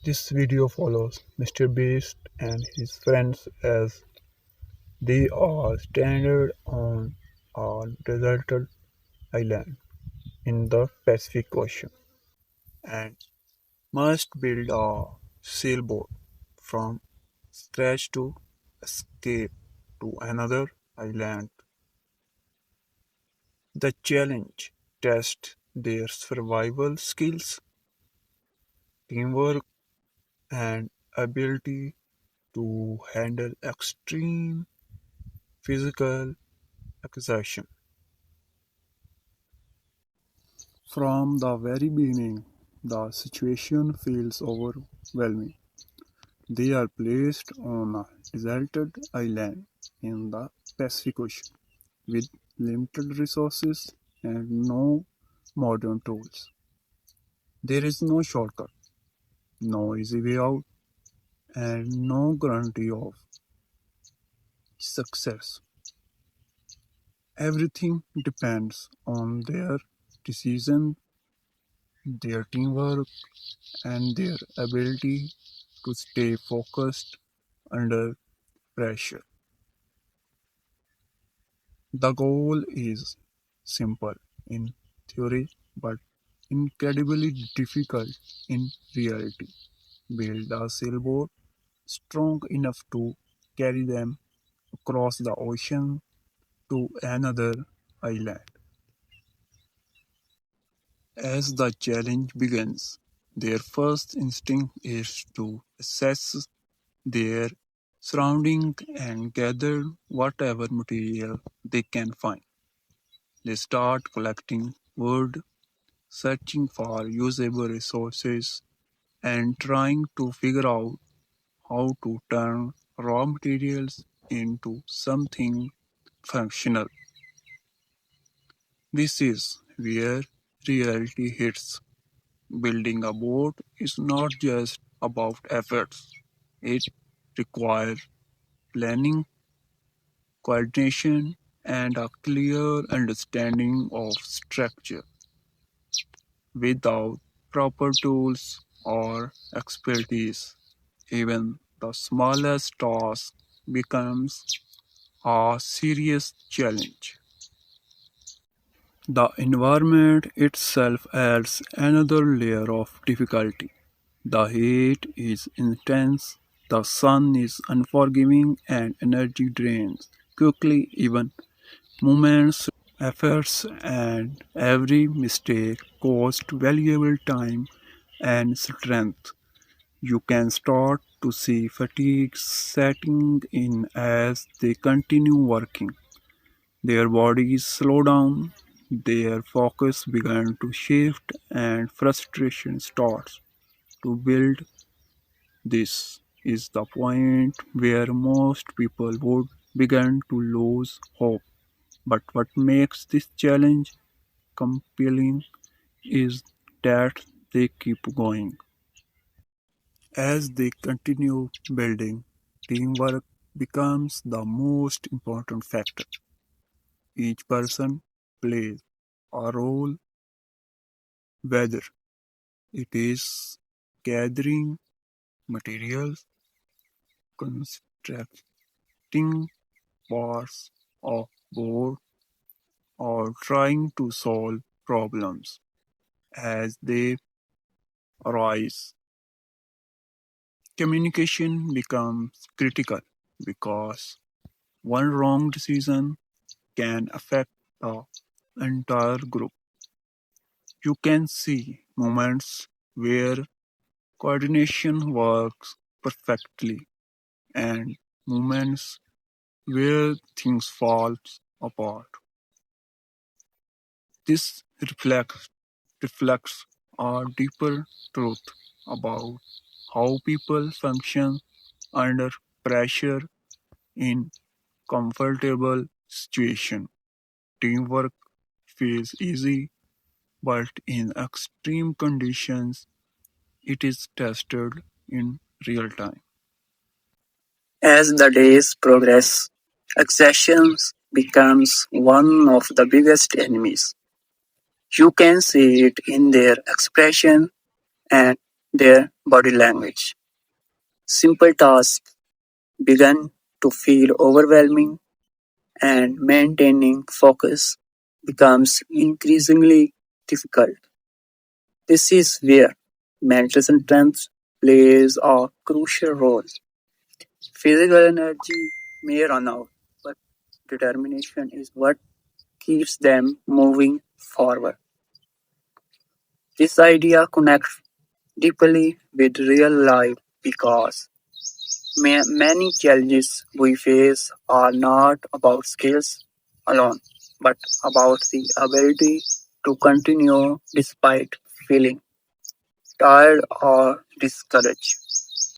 This video follows Mr. Beast and his friends as they are stranded on a deserted island in the Pacific Ocean and must build a sailboat from scratch to escape to another island. The challenge tests their survival skills, teamwork, and ability to handle extreme physical exertion. From the very beginning, the situation feels overwhelming. They are placed on a deserted island in the Pacific Ocean with limited resources and no modern tools. There is no shortcut, no easy way out, and no guarantee of success. Everything depends on their decision, their teamwork, and their ability to stay focused under pressure. The goal is simple in theory but incredibly difficult in reality. Build a sailboat strong enough to carry them across the ocean to another island. As the challenge begins, their first instinct is to assess their surrounding and gather whatever material they can find. They start collecting wood, searching for usable resources, and trying to figure out how to turn raw materials into something functional. This is where reality hits. Building a boat is not just about efforts, it requires planning, coordination, and a clear understanding of structure. Without proper tools or expertise, even the smallest task becomes a serious challenge. The environment itself adds another layer of difficulty. The heat is intense, the sun is unforgiving, and energy drains quickly. Even moments, efforts, and every mistake cost valuable time and strength. You can start to see fatigue setting in as they continue working. Their bodies slow down, their focus begins to shift, and frustration starts to build. This is the point where most people would begin to lose hope. But what makes this challenge compelling is that they keep going. As they continue building, teamwork becomes the most important factor. Each person plays a role, whether it is gathering materials, constructing parts of board, or trying to solve problems as they arise. Communication becomes critical because one wrong decision can affect the entire group. You can see moments where coordination works perfectly and moments where things fall apart. This reflects a deeper truth about how people function under pressure in comfortable situations. Teamwork feels easy, but in extreme conditions, it is tested in real time. As the days progress, exhaustion becomes one of the biggest enemies. You can see it in their expression and their body language. Simple tasks began to feel overwhelming, and maintaining focus becomes increasingly difficult. This is where mental strength plays a crucial role. Physical energy may run out, but determination is what keeps them moving forward. This idea connects deeply with real life because many challenges we face are not about skills alone, but about the ability to continue despite feeling tired or discouraged.